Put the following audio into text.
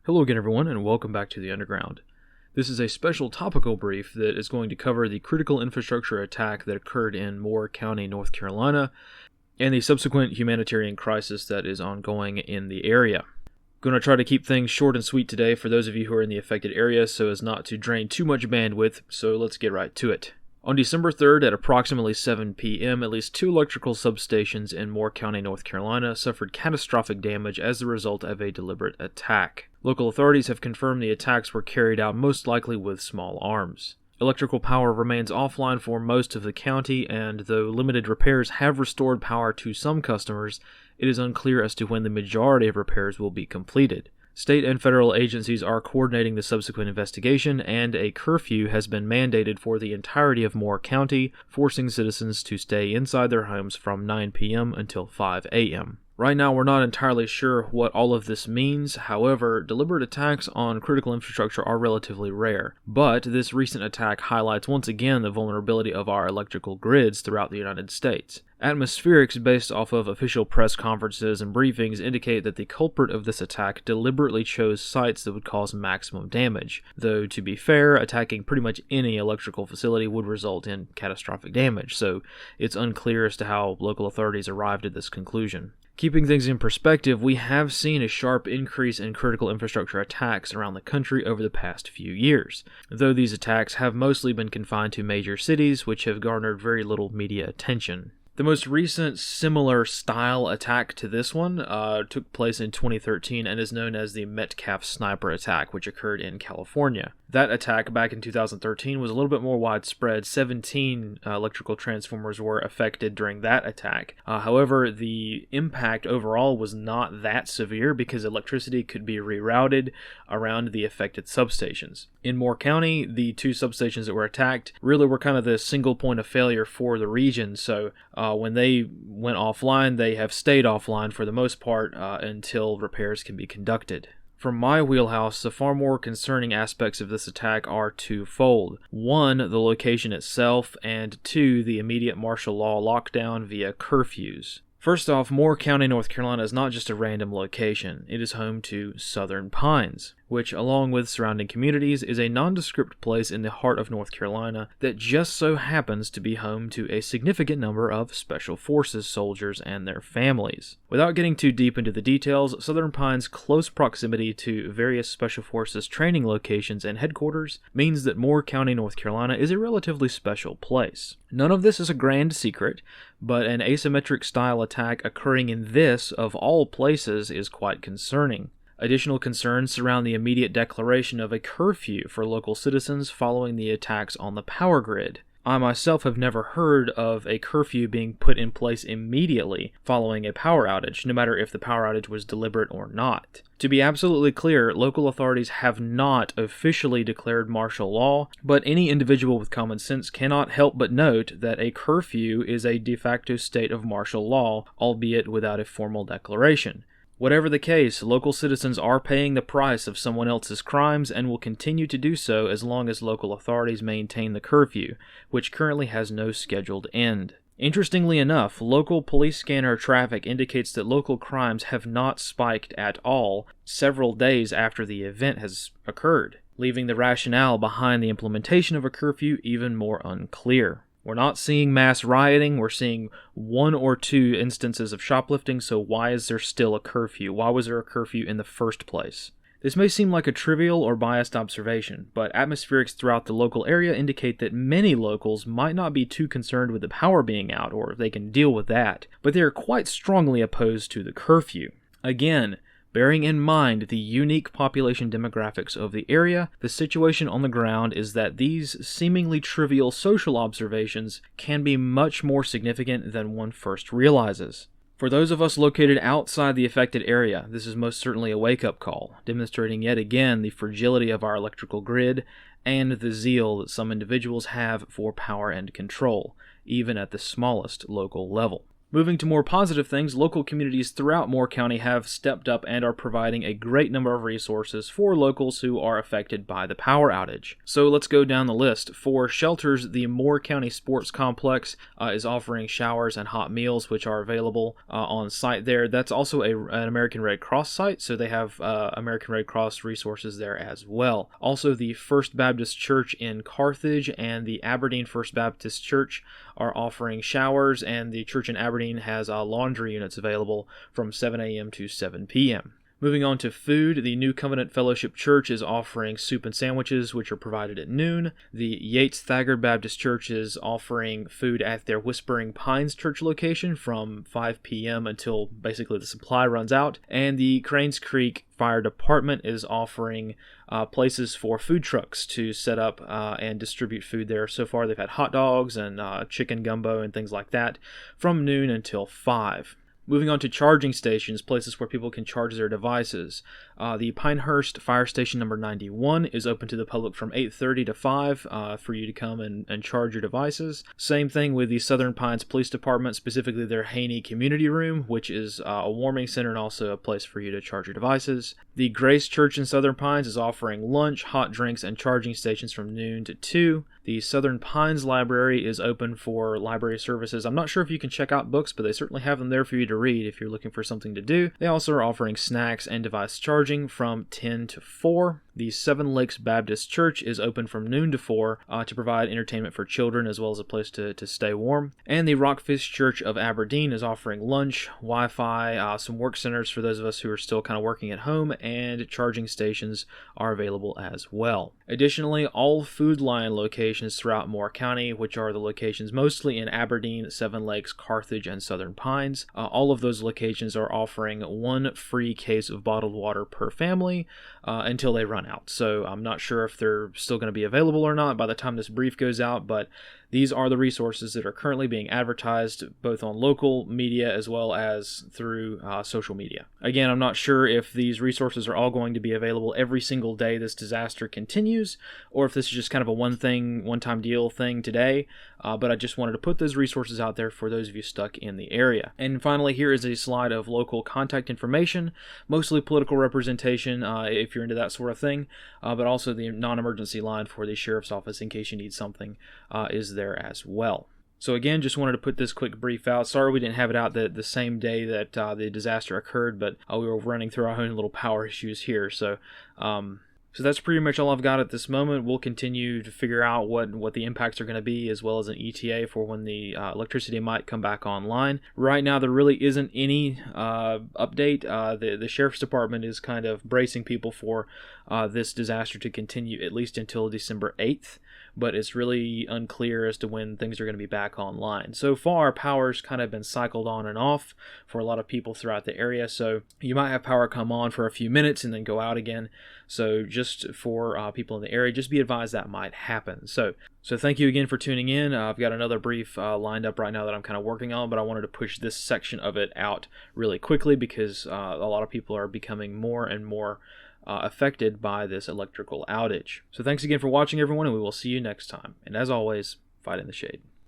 Hello again everyone, and welcome back to the Underground. This is a special topical brief that is going to cover the critical infrastructure attack that occurred in Moore County, North Carolina, and the subsequent humanitarian crisis that is ongoing in the area. Going to try to keep things short and sweet today for those of you who are in the affected area so as not to drain too much bandwidth, so let's get right to it. On December 3rd at approximately 7 p.m., at least 2 electrical substations in Moore County, North Carolina suffered catastrophic damage as the result of a deliberate attack. Local authorities have confirmed the attacks were carried out most likely with small arms. Electrical power remains offline for most of the county, and though limited repairs have restored power to some customers, it is unclear as to when the majority of repairs will be completed. State and federal agencies are coordinating the subsequent investigation, and a curfew has been mandated for the entirety of Moore County, forcing citizens to stay inside their homes from 9 p.m. until 5 a.m. Right now, we're not entirely sure what all of this means. However, deliberate attacks on critical infrastructure are relatively rare. But this recent attack highlights once again the vulnerability of our electrical grids throughout the United States. Atmospherics based off of official press conferences and briefings indicate that the culprit of this attack deliberately chose sites that would cause maximum damage, though to be fair, attacking pretty much any electrical facility would result in catastrophic damage, so it's unclear as to how local authorities arrived at this conclusion. Keeping things in perspective, we have seen a sharp increase in critical infrastructure attacks around the country over the past few years, though these attacks have mostly been confined to major cities, which have garnered very little media attention. The most recent similar style attack to this one took place in 2013 and is known as the Metcalf sniper attack, which occurred in California. That attack back in 2013 was a little bit more widespread. 17 electrical transformers were affected during that attack. However, the impact overall was not that severe because electricity could be rerouted around the affected substations. In Moore County, the 2 substations that were attacked really were kind of the single point of failure for the region, so when they went offline, they have stayed offline for the most part until repairs can be conducted. From my wheelhouse, the far more concerning aspects of this attack are twofold. 1, the location itself, and 2, the immediate martial law lockdown via curfews. First off, Moore County, North Carolina is not just a random location. It is home to Southern Pines, which, along with surrounding communities, is a nondescript place in the heart of North Carolina that just so happens to be home to a significant number of Special Forces soldiers and their families. Without getting too deep into the details, Southern Pines' close proximity to various Special Forces training locations and headquarters means that Moore County, North Carolina is a relatively special place. None of this is a grand secret, but an asymmetric style attack occurring in this, of all places, is quite concerning. Additional concerns surround the immediate declaration of a curfew for local citizens following the attacks on the power grid. I myself have never heard of a curfew being put in place immediately following a power outage, no matter if the power outage was deliberate or not. To be absolutely clear, local authorities have not officially declared martial law, but any individual with common sense cannot help but note that a curfew is a de facto state of martial law, albeit without a formal declaration. Whatever the case, local citizens are paying the price of someone else's crimes and will continue to do so as long as local authorities maintain the curfew, which currently has no scheduled end. Interestingly enough, local police scanner traffic indicates that local crimes have not spiked at all several days after the event has occurred, leaving the rationale behind the implementation of a curfew even more unclear. We're not seeing mass rioting, we're seeing 1 or 2 instances of shoplifting, so why is there still a curfew? Why was there a curfew in the first place? This may seem like a trivial or biased observation, but atmospherics throughout the local area indicate that many locals might not be too concerned with the power being out, or they can deal with that, but they are quite strongly opposed to the curfew. Again, bearing in mind the unique population demographics of the area, the situation on the ground is that these seemingly trivial social observations can be much more significant than one first realizes. For those of us located outside the affected area, this is most certainly a wake-up call, demonstrating yet again the fragility of our electrical grid and the zeal that some individuals have for power and control, even at the smallest local level. Moving to more positive things, local communities throughout Moore County have stepped up and are providing a great number of resources for locals who are affected by the power outage. So let's go down the list. For shelters, the Moore County Sports Complex is offering showers and hot meals, which are available on site there. That's also an American Red Cross site, so they have American Red Cross resources there as well. Also, the First Baptist Church in Carthage and the Aberdeen First Baptist Church are offering showers, and the church in Aberdeen has laundry units available from 7 a.m. to 7 p.m. Moving on to food, the New Covenant Fellowship Church is offering soup and sandwiches, which are provided at noon. The Yates Thagard Baptist Church is offering food at their Whispering Pines Church location from 5 p.m. until basically the supply runs out. And the Cranes Creek Fire Department is offering places for food trucks to set up and distribute food there. So far, they've had hot dogs and chicken gumbo and things like that from noon until 5. Moving on to charging stations, places where people can charge their devices. The Pinehurst Fire Station number 91 is open to the public from 8:30 to 5 for you to come and charge your devices. Same thing with the Southern Pines Police Department, specifically their Haney Community Room, which is a warming center and also a place for you to charge your devices. The Grace Church in Southern Pines is offering lunch, hot drinks, and charging stations from noon to 2. The Southern Pines Library is open for library services. I'm not sure if you can check out books, but they certainly have them there for you to read if you're looking for something to do. They also are offering snacks and device charging from 10 to 4. The Seven Lakes Baptist Church is open from noon to 4 to provide entertainment for children as well as a place to stay warm. And the Rockfish Church of Aberdeen is offering lunch, Wi-Fi, some work centers for those of us who are still kind of working at home, and charging stations are available as well. Additionally, all Food Lion locations throughout Moore County, which are the locations mostly in Aberdeen, Seven Lakes, Carthage, and Southern Pines, all of those locations are offering one free case of bottled water per family until they run out. So I'm not sure if they're still going to be available or not by the time this brief goes out, but these are the resources that are currently being advertised both on local media as well as through social media. Again, I'm not sure if these resources are all going to be available every single day this disaster continues, or if this is just kind of a one-time deal thing today, but I just wanted to put those resources out there for those of you stuck in the area. And finally, here is a slide of local contact information, mostly political representation if you're into that sort of thing, but also the non-emergency line for the sheriff's office in case you need something is there as well. So again, just wanted to put this quick brief out. Sorry we didn't have it out the same day that the disaster occurred, but we were running through our own little power issues here. So that's pretty much all I've got at this moment. We'll continue to figure out what the impacts are going to be, as well as an ETA for when the electricity might come back online. Right now, there really isn't any update. The Sheriff's Department is kind of bracing people for this disaster to continue at least until December 8th, but it's really unclear as to when things are going to be back online. So far, power's kind of been cycled on and off for a lot of people throughout the area, so you might have power come on for a few minutes and then go out again. So just for people in the area, just be advised that might happen. So thank you again for tuning in. I've got another brief lined up right now that I'm kind of working on, but I wanted to push this section of it out really quickly because a lot of people are becoming more and more affected by this electrical outage. So thanks again for watching, everyone, and we will see you next time. And as always, fight in the shade.